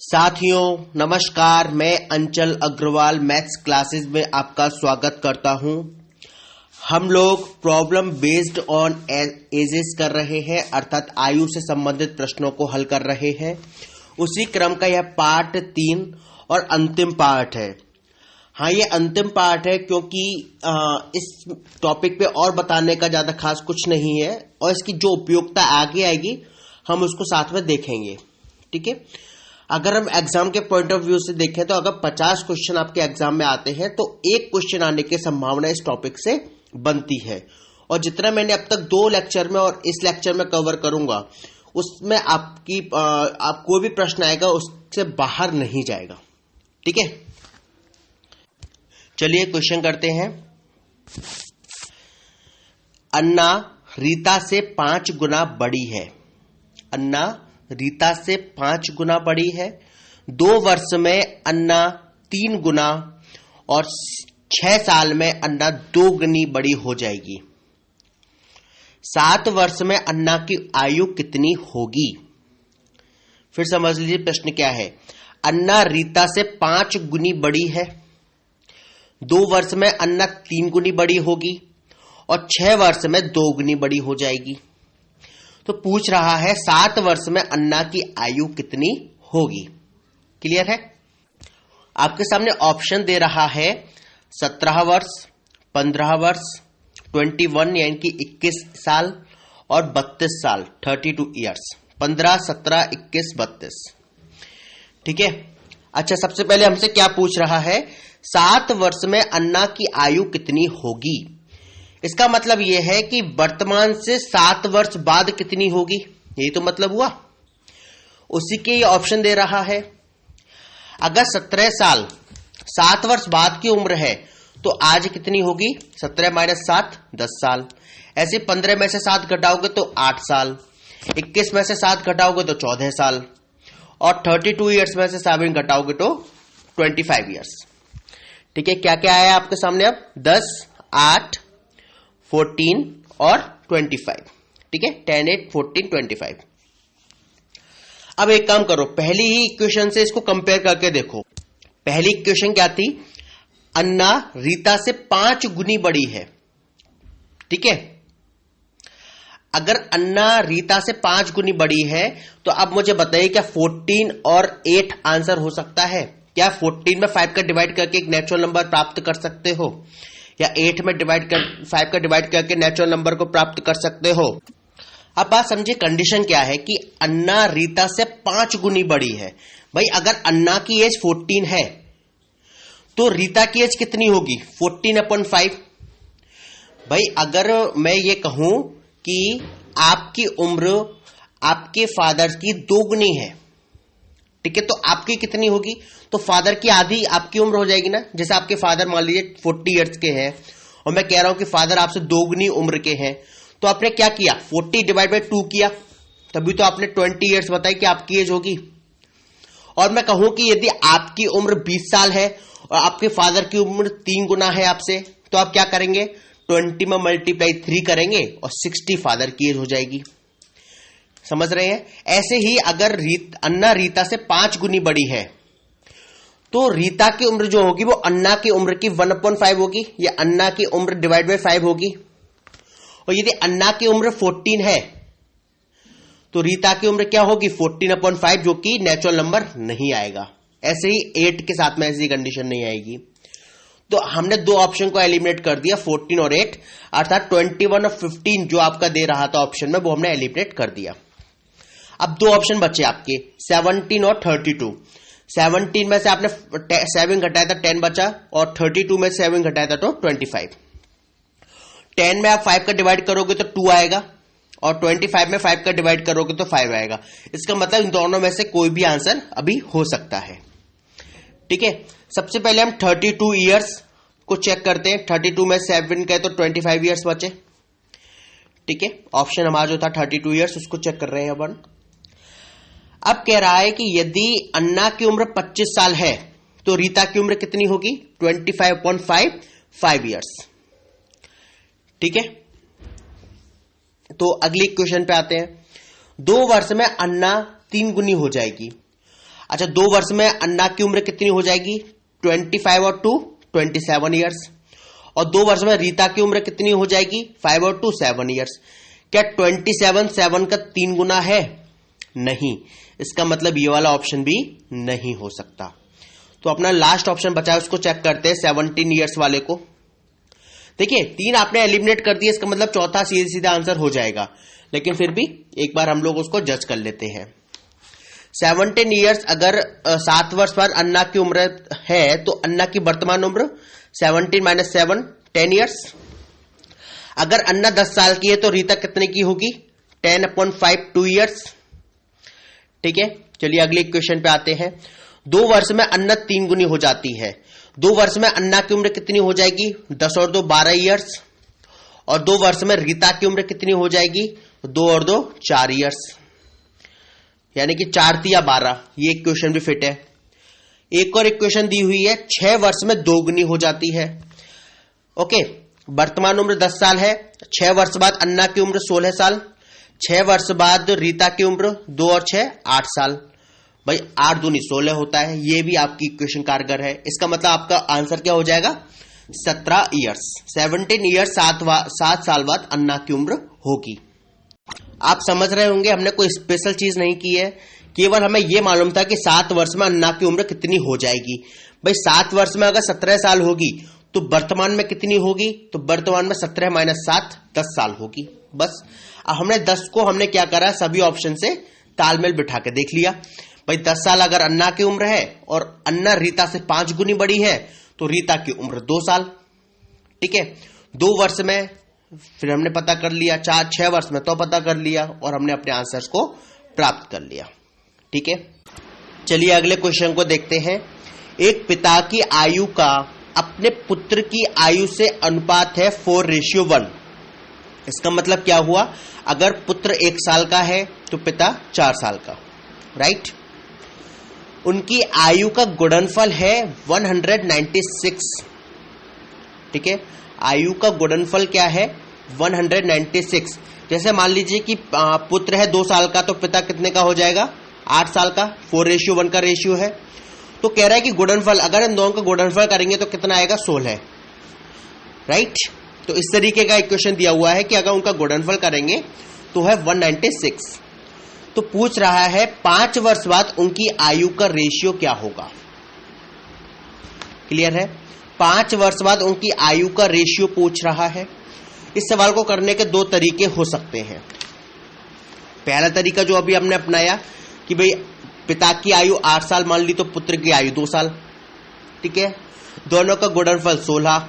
साथियों नमस्कार, मैं अंचल अग्रवाल मैथ्स क्लासेस में आपका स्वागत करता हूं। हम लोग प्रॉब्लम बेस्ड ऑन एजेस कर रहे हैं, अर्थात आयु से संबंधित प्रश्नों को हल कर रहे हैं। उसी क्रम का यह पार्ट 3 और अंतिम पार्ट है। हाँ, ये अंतिम पार्ट है क्योंकि इस टॉपिक पे और बताने का ज्यादा खास कुछ नहीं है और इसकी जो उपयोगिता आगे आएगी हम उसको साथ में देखेंगे। ठीक है, अगर हम एग्जाम के पॉइंट ऑफ व्यू से देखें तो अगर 50 क्वेश्चन आपके एग्जाम में आते हैं तो एक क्वेश्चन आने की संभावना इस टॉपिक से बनती है। और जितना मैंने अब तक 2 लेक्चर में और इस लेक्चर में कवर करूंगा उसमें आप कोई भी प्रश्न आएगा उससे बाहर नहीं जाएगा। ठीक है, चलिए क्वेश्चन करते हैं। अन्ना रीता से 5 गुना बड़ी है। अन्ना रीता से 5 गुना बड़ी है। 2 वर्ष में अन्ना 3 गुना और 6 साल में अन्ना 2 गुनी बड़ी हो जाएगी। 7 वर्ष में अन्ना की आयु कितनी होगी? फिर समझ लीजिए प्रश्न क्या है। अन्ना रीता से 5 गुनी बड़ी है। 2 वर्ष में अन्ना 3 गुनी बड़ी होगी और 6 वर्ष में 2 गुनी बड़ी हो जाएगी। तो पूछ रहा है 7 वर्ष में अन्ना की आयु कितनी होगी। क्लियर है? आपके सामने ऑप्शन दे रहा है 17 वर्ष, 15 वर्ष, 21 यानी कि 21 साल और 32 साल 32 ईयर्स। 15, 17, 21, 32। ठीक है, अच्छा सबसे पहले हमसे क्या पूछ रहा है? 7 वर्ष में अन्ना की आयु कितनी होगी। इसका मतलब यह है कि वर्तमान से 7 वर्ष बाद कितनी होगी, यही तो मतलब हुआ। उसी के ये ऑप्शन दे रहा है। अगर 17 साल 7 वर्ष बाद की उम्र है तो आज कितनी होगी? 17 - 7 10 साल। ऐसे 15 में से 7 घटाओगे तो 8 साल, 21 में से 7 घटाओगे तो 14 साल और 32 ईयर्स में से 7 घटाओगे तो 25 ईयर्स। ठीक है, क्या क्या आया आपके सामने अब? 10, 8, 14 और 25। ठीक है, 10, 8, 14, 25। अब एक काम करो, पहली ही इक्वेशन से इसको कंपेयर करके देखो। पहली इक्वेशन क्या थी? अन्ना रीता से 5 गुनी बड़ी है। ठीक है, अगर अन्ना रीता से 5 गुनी बड़ी है तो अब मुझे बताइए क्या 14 और 8 आंसर हो सकता है? क्या 14 में 5 का डिवाइड करके एक नेचुरल नंबर प्राप्त कर सकते हो या 8 में 5 का डिवाइड करके नेचुरल नंबर को प्राप्त कर सकते हो? अब बात समझिए, कंडीशन क्या है कि अन्ना रीता से 5 गुनी बड़ी है। भाई अगर अन्ना की एज 14 है तो रीता की एज कितनी होगी? 14/5। भाई अगर मैं ये कहूं कि आपकी उम्र आपके फादर की 2 गुनी है, ठीक है, तो आपकी कितनी होगी? तो फादर की आधी आपकी उम्र हो जाएगी ना। जैसे आपके फादर मान लीजिए 40 ईयर्स के हैं और मैं कह रहा हूं कि फादर आपसे 2 गुनी उम्र के हैं, तो आपने क्या किया? 40/2 किया, तभी तो आपने 20 ईयर्स बताई कि आपकी एज होगी। और मैं कहूं कि यदि आपकी उम्र 20 साल है और आपके फादर की उम्र 3 गुना है आपसे, तो आप क्या करेंगे? 20 में मल्टीप्लाई 3 करेंगे और 60 फादर की एज हो जाएगी। समझ रहे हैं? ऐसे ही अगर अन्ना रीता से 5 गुनी बड़ी है तो रीता की उम्र जो होगी वो अन्ना की उम्र की 1/5 होगी या अन्ना की उम्र डिवाइड बाय 5 होगी। और यदि अन्ना की उम्र 14 है तो रीता की उम्र क्या होगी? 14/5, जो कि नेचुरल नंबर नहीं आएगा। ऐसे ही 8 के साथ में ऐसी कंडीशन नहीं आएगी। तो हमने 2 ऑप्शन को एलिमिनेट कर दिया, 14 और 8, अर्थात 21 और 15 जो आपका दे रहा था ऑप्शन में वो हमने एलिमिनेट कर दिया। अब 2 ऑप्शन बचे आपके, 17 और 32। 17 में से आपने 7 घटाया था, 10 बचा, और 32 में से 7 घटाया था तो 25। 10 में आप 5 का डिवाइड करोगे तो 2 आएगा और 25 में 5 का डिवाइड करोगे तो 5 आएगा। इसका मतलब इन दोनों में से कोई भी आंसर अभी हो सकता है। ठीक है, सबसे पहले हम 32 ईयर्स को चेक करते हैं। 32 में 7 गए तो 25 ईयर्स बचे। ठीक है, ऑप्शन हमारा जो था 32 ईयर्स उसको चेक कर रहे हैं अपन। अब कह रहा है कि यदि अन्ना की उम्र 25 साल है तो रीता की उम्र कितनी होगी? 25/5, 5 ईयर्स। ठीक है, तो अगली क्वेश्चन पे आते हैं। 2 वर्ष में अन्ना 3 गुनी हो जाएगी। अच्छा, 2 वर्ष में अन्ना की उम्र कितनी हो जाएगी? 25 और 2 27 ईयर्स। और 2 वर्ष में रीता की उम्र कितनी हो जाएगी? 5 और 2 7 ईयर्स। क्या 27 7 का 3 गुना है? नहीं। इसका मतलब ये वाला ऑप्शन भी नहीं हो सकता। तो अपना लास्ट ऑप्शन बचा है, उसको चेक करते हैं 17 ईयर्स वाले को। देखिए 3 आपने एलिमिनेट कर दिया, इसका मतलब चौथा सीधे सीधा आंसर हो जाएगा, लेकिन फिर भी एक बार हम लोग उसको जज कर लेते हैं। 17 ईयर्स अगर 7 वर्ष बाद अन्ना की उम्र है तो अन्ना की वर्तमान उम्र 17 - 7 10 ईयर्स। अगर अन्ना 10 साल की है तो रीता कितने की होगी? 10/5 2 ईयर्स। ठीक है, चलिए अगले क्वेश्चन पे आते हैं। 2 वर्ष में अन्ना 3 गुनी हो जाती है। 2 वर्ष में अन्ना की उम्र कितनी हो जाएगी? 10 और 2 12 ईयर्स। और 2 वर्ष में रीता की उम्र कितनी हो जाएगी? 2 और 2 4 ईयर्स, यानी कि 4 या 12। ये क्वेश्चन भी फिट है। एक और इक्वेशन दी हुई है, 6 वर्ष में 2 गुनी हो जाती है। ओके, वर्तमान उम्र 10 साल है, 6 वर्ष बाद अन्ना की उम्र 16 साल, 6 वर्ष बाद रीता की उम्र 2 और 6 8 साल। भाई 8 दूनी 16 होता है। ये भी आपकी इक्वेशन कारगर है। इसका मतलब आपका आंसर क्या हो जाएगा? 17 ईयर्स। 17 ईयर्स 7 साल बाद अन्ना की उम्र होगी। आप समझ रहे होंगे हमने कोई स्पेशल चीज नहीं की है, केवल हमें यह मालूम था कि 7 वर्ष में अन्ना की उम्र कितनी हो जाएगी। भाई 7 वर्ष में अगर 17 साल होगी तो वर्तमान में कितनी होगी? तो वर्तमान में 17 - 7 10 साल होगी। बस अब हमने 10 को हमने क्या करा, सभी ऑप्शन से तालमेल बिठा के देख लिया। भाई 10 साल अगर अन्ना की उम्र है और अन्ना रीता से 5 गुनी बड़ी है तो रीता की उम्र 2 साल। ठीक है, 2 वर्ष में फिर हमने पता कर लिया, 6 वर्ष में तो पता कर लिया और हमने अपने आंसर्स को प्राप्त कर लिया। ठीक है, चलिए अगले क्वेश्चन को देखते हैं। एक पिता की आयु का अपने पुत्र की आयु से अनुपात है 4:1। इसका मतलब क्या हुआ? अगर पुत्र 1 साल का है तो पिता 4 साल का, राइट। उनकी आयु का गुणनफल है 196। ठीक है, आयु का गुणनफल क्या है? 196। जैसे मान लीजिए कि पुत्र है 2 साल का तो पिता कितने का हो जाएगा? 8 साल का। 4:1 का रेशियो है। तो कह रहा है कि गुणनफल, अगर इन दोनों का गुणनफल करेंगे तो कितना आएगा? 16, राइट। तो इस तरीके का इक्वेशन दिया हुआ है कि अगर उनका गुणनफल करेंगे तो है 196। तो पूछ रहा है 5 वर्ष बाद उनकी आयु का रेशियो क्या होगा? क्लियर है? 5 वर्ष बाद उनकी आयु का रेशियो पूछ रहा है। इस सवाल को करने के 2 तरीके हो सकते हैं। पहला तरीका जो अभी हमने अपनाया कि भाई पिता की आयु 8 साल मान ली तो पुत्र की आयु 2 साल। ठीक है, दोनों का गुणनफल 16।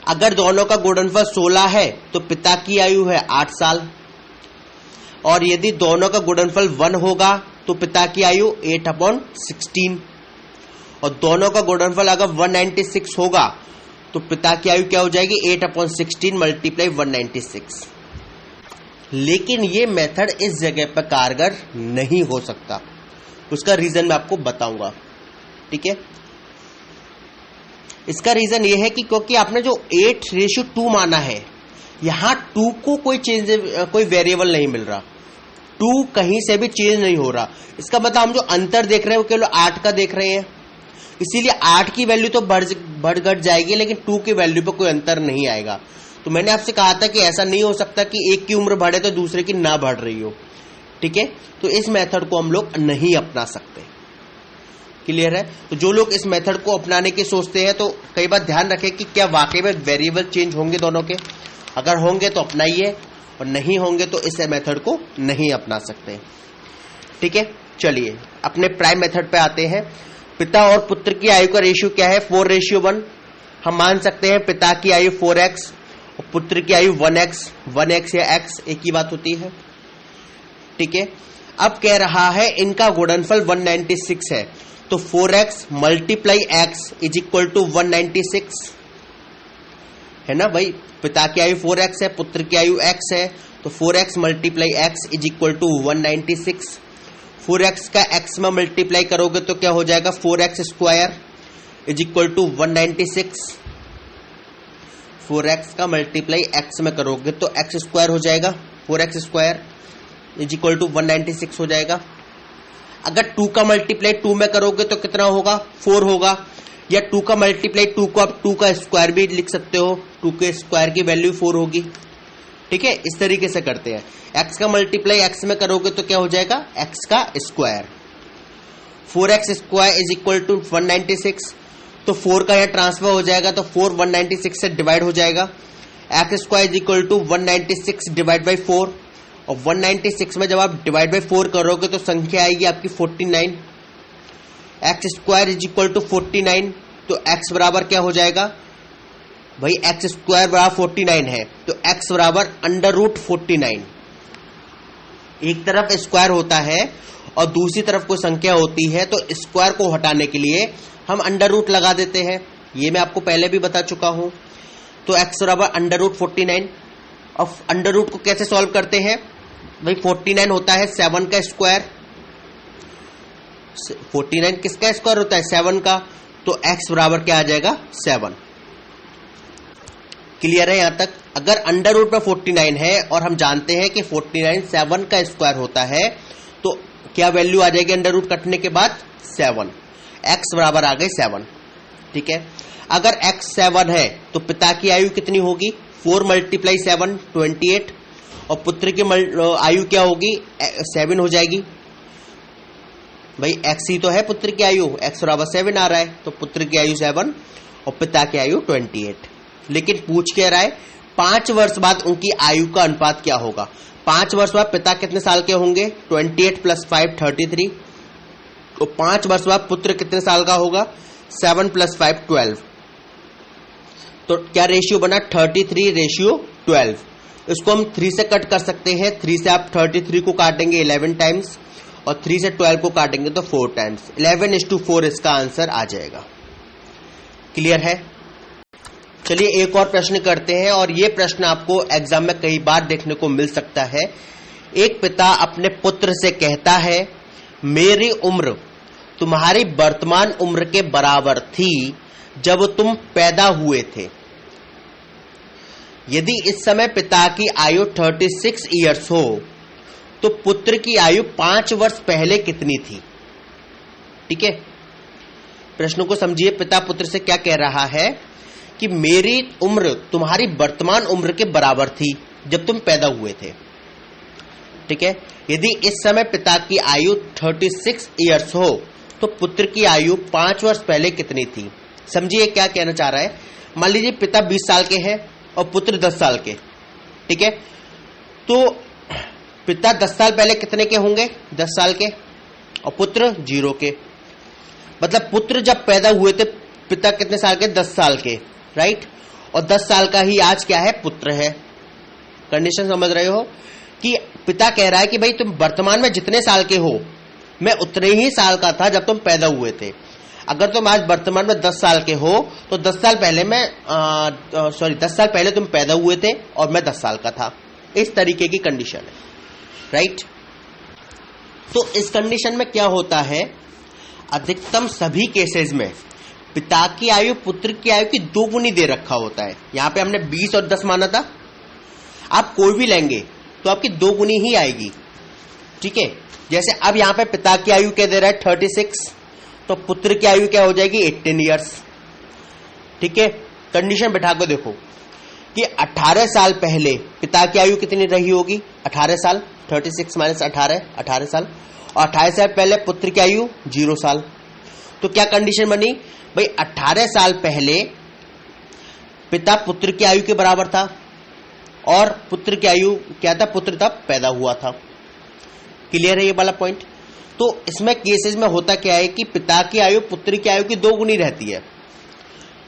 अगर दोनों का गुणनफल 16 है तो पिता की आयु है 8 साल, और यदि दोनों का गुणनफल 1 होगा तो पिता की आयु 8/16, और दोनों का गुणनफल अगर 196 होगा तो पिता की आयु क्या हो जाएगी? 8/16 × 196। लेकिन ये मेथड इस जगह पर कारगर नहीं हो सकता। उसका रीजन मैं आपको बताऊंगा। ठीक है, इसका रीजन ये है कि क्योंकि आपने जो 8:2 माना है, यहां 2 को कोई वेरिएबल नहीं मिल रहा, 2 कहीं से भी चेंज नहीं हो रहा। इसका मतलब हम जो अंतर देख रहे हैं वो केवल 8 का देख रहे हैं, इसीलिए 8 की वैल्यू तो बढ़ घट जाएगी लेकिन 2 की वैल्यू पर कोई अंतर नहीं आएगा। तो मैंने आपसे कहा था कि ऐसा नहीं हो सकता कि एक की उम्र बढ़े तो दूसरे की ना बढ़ रही हो। ठीक है, तो इस मेथड को हम लोग नहीं अपना सकते। क्लियर है? तो जो लोग इस मेथड को अपनाने की सोचते हैं तो कई बार ध्यान रखें कि क्या वाकई में वेरिएबल चेंज होंगे दोनों के। अगर होंगे तो अपनाइए और नहीं होंगे तो इस मेथड को नहीं अपना सकते। ठीक है, चलिए अपने प्राइम मेथड पे आते हैं। पिता और पुत्र की आयु का रेशियो क्या है? 4:1। हम मान सकते हैं पिता की आयु 4x और पुत्र की आयु 1x। 1x या x एक ही बात होती है। ठीक है, अब कह रहा है इनका गुणनफल 196 है, तो 4x × x = 196 है ना भाई। पिता की आयु 4x है, पुत्र की आयु x है, तो 4x × x = 196। 4x का x में मल्टीप्लाई करोगे तो क्या हो जाएगा? 4x² = 196। 4x का मल्टीप्लाई x में करोगे तो x² हो जाएगा, 4x² = 196 हो जाएगा। अगर 2 का मल्टीप्लाई 2 में करोगे तो कितना होगा, 4 होगा, या 2 का मल्टीप्लाई 2 को आप 2 का स्क्वायर भी लिख सकते हो, 2 के स्क्वायर की वैल्यू 4 होगी। ठीक है, इस तरीके से करते हैं। x का मल्टीप्लाई x में करोगे तो क्या हो जाएगा, x का square. 4x square is equal to 196, तो 4 का यह ट्रांसफर हो जाएगा, तो 4 196 से डिवाइड हो जाएगा। x square is equal to 196 divide by 4, और 196 में जब आप डिवाइड बाई 4 करोगे तो संख्या आएगी आपकी 49। x square is equal to 49, तो x बराबर क्या हो जाएगा भाई, x स्क्वायर बराबर 49 है, तो x बराबर अंडर रूट 49। एक तरफ स्क्वायर होता है और दूसरी तरफ कोई संख्या होती है, तो स्क्वायर को हटाने के लिए हम अंडर रूट लगा देते हैं। ये मैं आपको पहले भी बता चुका हूं। तो x बराबर अंडर रूट 49। और अंडर रूट को कैसे सॉल्व करते हैं भाई, 49 होता है 7 का स्क्वायर। 49 किसका स्क्वायर होता है, 7 का, तो x बराबर क्या आ जाएगा, 7। क्लियर है यहां तक। अगर अंडर रूट में 49 है और हम जानते हैं कि 49 7 का स्क्वायर होता है, तो क्या वैल्यू आ जाएगी अंडर रूट कटने के बाद, 7। x बराबर आ गई 7। ठीक है, अगर x 7 है तो पिता की आयु कितनी होगी, 4 मल्टीप्लाई 7 28, और पुत्र की आयु क्या होगी, 7 हो जाएगी। भाई x ही तो है पुत्र की आयु, x बराबर 7 आ रहा है, तो पुत्र की आयु 7 और पिता की आयु 28। लेकिन पूछ के रहा है 5 वर्ष बाद उनकी आयु का अनुपात क्या होगा। 5 वर्ष बाद पिता कितने साल के होंगे, 28 + 5 33, तो 5 वर्ष बाद पुत्र कितने साल का होगा, 7 + 5 12। तो क्या रेशियो बना, 33:12। इसको हम 3 से कट कर सकते हैं। 3 से आप 33 को काटेंगे 11 टाइम्स, और 3 से 12 को काटेंगे तो 4 टाइम्स, 11:4 इसका आंसर आ जाएगा। क्लियर है। चलिए एक और प्रश्न करते हैं, और ये प्रश्न आपको एग्जाम में कई बार देखने को मिल सकता है। एक पिता अपने पुत्र से कहता है, मेरी उम्र तुम्हारी वर्तमान उम्र के बराबर थी जब तुम पैदा हुए थे। यदि इस समय पिता की आयु 36 ईयर्स हो तो पुत्र की आयु 5 वर्ष पहले कितनी थी। ठीक है, प्रश्न को समझिए। पिता पुत्र से क्या कह रहा है कि मेरी उम्र तुम्हारी वर्तमान उम्र के बराबर थी जब तुम पैदा हुए थे। ठीक है, यदि इस समय पिता की आयु 36 ईयर्स हो तो पुत्र की आयु 5 वर्ष पहले कितनी थी। समझिए क्या कहना चाह रहा है। मान लीजिए पिता 20 साल के हैं और पुत्र 10 साल के। ठीक है, तो पिता 10 साल पहले कितने के होंगे, 10 साल के, और पुत्र 0 के। मतलब पुत्र जब पैदा हुए थे पिता कितने साल के, 10 साल के, राइट। और 10 साल का ही आज क्या है, पुत्र है। कंडीशन समझ रहे हो कि पिता कह रहा है कि भाई तुम वर्तमान में जितने साल के हो, मैं उतने ही साल का था जब तुम पैदा हुए थे। अगर तुम आज वर्तमान में 10 साल के हो तो 10 साल पहले 10 साल पहले तुम पैदा हुए थे और मैं 10 साल का था। इस तरीके की कंडीशन है, राइट। तो इस कंडीशन में क्या होता है, अधिकतम सभी केसेस में पिता की आयु पुत्र की आयु की 2 गुनी दे रखा होता है। यहां पे हमने 20 और 10 माना था। आप कोई भी लेंगे तो आपकी 2 गुनी ही आएगी। ठीक है, जैसे अब यहां पे पिता की आयु क्या दे रहा है, 36, तो पुत्र की आयु क्या हो जाएगी, 18 ईयर्स। ठीक है, कंडीशन बैठा कर देखो कि 18 साल पहले पिता की आयु कितनी रही होगी, 18 साल, 36 - 18, 18 साल, और 18 साल पहले पुत्र की आयु 0 साल। तो क्या कंडीशन बनी भाई, 18 साल पहले पिता पुत्र की आयु के बराबर था, और पुत्र की आयु क्या था, पुत्र तब पैदा हुआ था। क्लियर है ये वाला पॉइंट। तो इसमें केसेस में होता क्या है कि पिता की आयु पुत्र की आयु की 2 गुनी रहती है।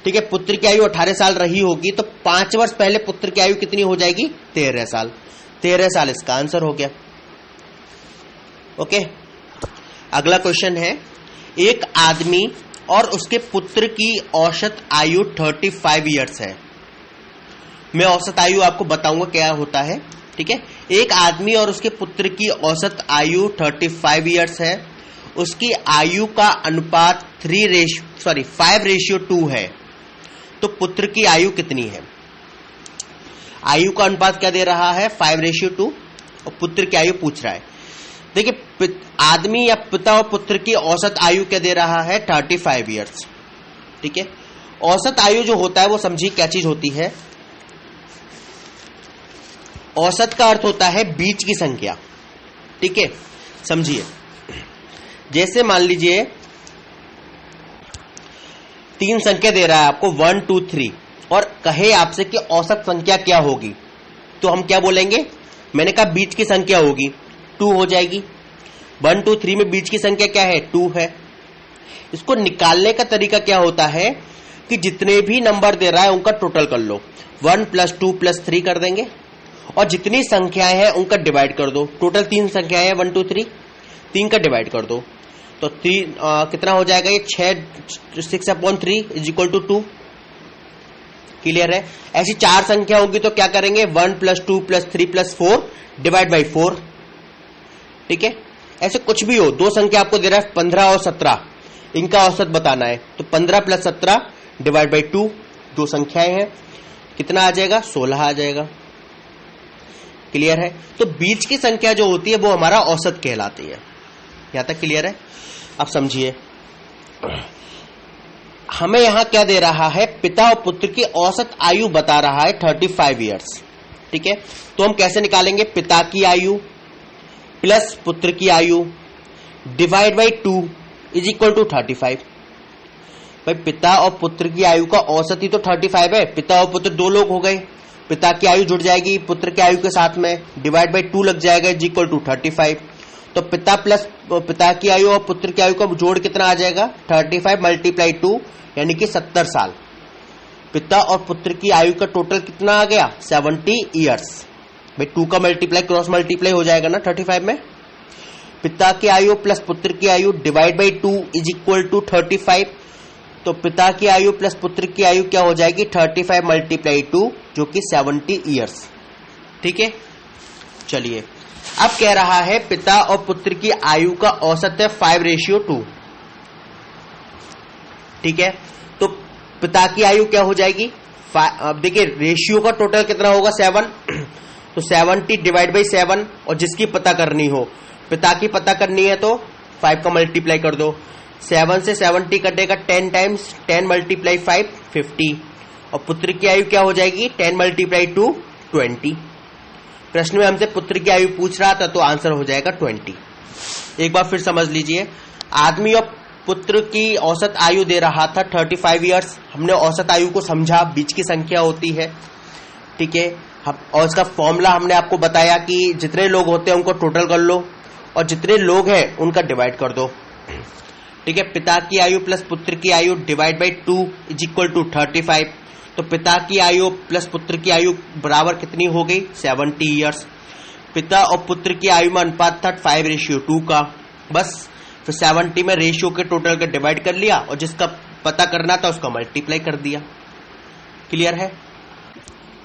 ठीक है, पुत्र की आयु 18 साल रही होगी तो 5 वर्ष पहले पुत्र की आयु कितनी हो जाएगी, 13 साल। 13 साल इसका आंसर हो गया। ओके, अगला क्वेश्चन है, एक आदमी और उसके पुत्र की औसत आयु 35 ईयर्स है। मैं औसत आयु आपको बताऊंगा क्या होता है। ठीक है, एक आदमी और उसके पुत्र की औसत आयु 35 ईयर्स है। उसकी आयु का अनुपात 5:2 है। तो पुत्र की आयु कितनी है। आयु का अनुपात क्या दे रहा है, 5:2, और पुत्र की आयु पूछ रहा है। देखिए आदमी या पिता और पुत्र की औसत आयु क्या दे रहा है? 35 ईयर्स। ठीक है, औसत आयु जो होता है वो समझिए क्या चीज होती है। औसत का अर्थ होता है बीच की संख्या। ठीक है, समझिए, जैसे मान लीजिए 3 संख्या दे रहा है आपको 1 2 3 और कहे आपसे कि औसत संख्या क्या होगी, तो हम क्या बोलेंगे? मैंने कहा बीच की संख्या होगी, 2 हो जाएगी। 1 2 3 में बीच की संख्या क्या है? 2 है। इसको निकालने का तरीका क्या होता है कि जितने भी नंबर दे रहा है उनका टोटल कर लो, 1 + 2 + 3 कर देंगे और जितनी संख्याएं हैं उनका डिवाइड कर दो। टोटल 3 संख्याएं हैं 1 2 3, 3 का डिवाइड कर दो तो 3 कितना हो जाएगा? ये 6/3 = 2। क्लियर है? ऐसी 4 संख्या होगी तो क्या करेंगे? 1 + 2 + 3 + 4 डिवाइड बाई 4। ठीक है, ऐसे कुछ भी हो, 2 संख्या आपको दे रहा है 15 और 17, इनका औसत बताना है तो 15 + 17 डिवाइड बाई 2, 2 संख्याएं हैं, कितना आ जाएगा? 16 आ जाएगा। क्लियर है? तो बीच की संख्या जो होती है वो हमारा औसत कहलाती है। यहां तक क्लियर है? अब समझिए, हमें यहां क्या दे रहा है? पिता और पुत्र की औसत आयु बता रहा है 35 ईयर्स। ठीक है, तो हम कैसे निकालेंगे? पिता की आयु प्लस पुत्र की आयु डिवाइड बाई 2 = 35। भाई पिता और पुत्र की आयु का औसत ही तो 35 है। पिता और पुत्र 2 लोग हो गए, पिता की आयु जुड़ जाएगी पुत्र की आयु के साथ में, डिवाइड बाई 2 लग जाएगा = 35। तो पिता प्लस पिता की आयु और पुत्र की आयु का जोड़ कितना आ जाएगा? 35 × 2 यानी कि 70 साल। पिता और पुत्र की आयु का टोटल कितना आ गया? 70 ईयर्स। भाई 2 का मल्टीप्लाई क्रॉस मल्टीप्लाई हो जाएगा ना 35 में। पिता की आयु प्लस पुत्र की आयु डिवाइड बाई 2 = 35। तो पिता की आयु प्लस पुत्र की आयु क्या हो जाएगी? 35 × 2 जो कि 70 ईयर्स। ठीक है, चलिए अब कह रहा है पिता और पुत्र की आयु का औसत है 5:2। ठीक है, तो पिता की आयु क्या हो जाएगी? अब देखिए रेशियो का टोटल कितना होगा? 7। तो 70 डिवाइड बाई 7, और जिसकी पता करनी हो, पिता की पता करनी है तो 5 का मल्टीप्लाई कर दो। 7 से 70 कटेगा 10 टाइम्स, 10 × 5 50। और पुत्र की आयु क्या हो जाएगी? 10 × 2 20। प्रश्न में हमसे पुत्र की आयु पूछ रहा था तो आंसर हो जाएगा 20। एक बार फिर समझ लीजिए, आदमी और पुत्र की औसत आयु दे रहा था 35 ईयर्स। हमने औसत आयु को समझा, बीच की संख्या होती है। ठीक है, और इसका फॉर्मूला हमने आपको बताया कि जितने लोग होते हैं उनको टोटल कर लो और जितने लोग हैं उनका डिवाइड कर दो। ठीक है, पिता की आयु प्लस पुत्र की आयु डिवाइड बाई 2 = 35। तो पिता की आयु प्लस पुत्र की आयु बराबर कितनी हो गई? 70 ईयर्स। पिता और पुत्र की आयु में अनुपात था 5:2 का। बस फिर 70 में रेशियो के टोटल का डिवाइड कर लिया और जिसका पता करना था उसका मल्टीप्लाई कर दिया। क्लियर है?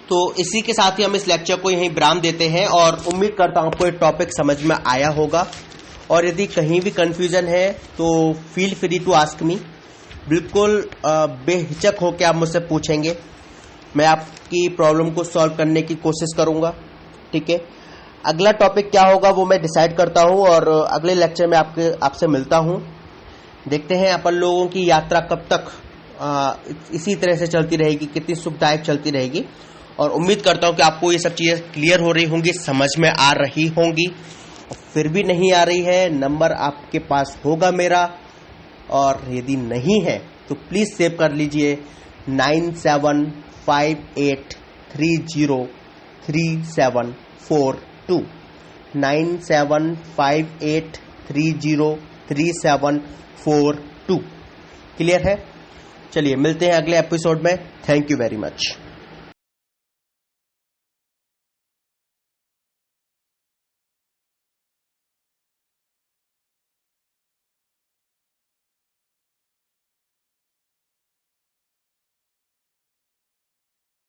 तो इसी के साथ ही हम इस लेक्चर को यहीं विराम देते हैं और उम्मीद करता हूं आपको ये टॉपिक समझ में आया होगा। और यदि कहीं भी कंफ्यूजन है तो feel free to ask me. बिल्कुल बेहिचक होकर आप मुझसे पूछेंगे, मैं आपकी प्रॉब्लम को सॉल्व करने की कोशिश करूंगा। ठीक है, अगला टॉपिक क्या होगा वो मैं डिसाइड करता हूं और अगले लेक्चर में आपसे मिलता हूं। देखते हैं अपन लोगों की यात्रा कब तक इसी तरह से चलती रहेगी, कितनी सुखदायक चलती रहेगी। और उम्मीद करता हूं कि आपको ये सब चीजें क्लियर हो रही होंगी, समझ में आ रही होंगी। फिर भी नहीं आ रही है, नंबर आपके पास होगा मेरा, और यदि नहीं है तो प्लीज सेव कर लीजिए 9758303742 9758303742। क्लियर है? चलिए मिलते हैं अगले एपिसोड में। Thank you very much.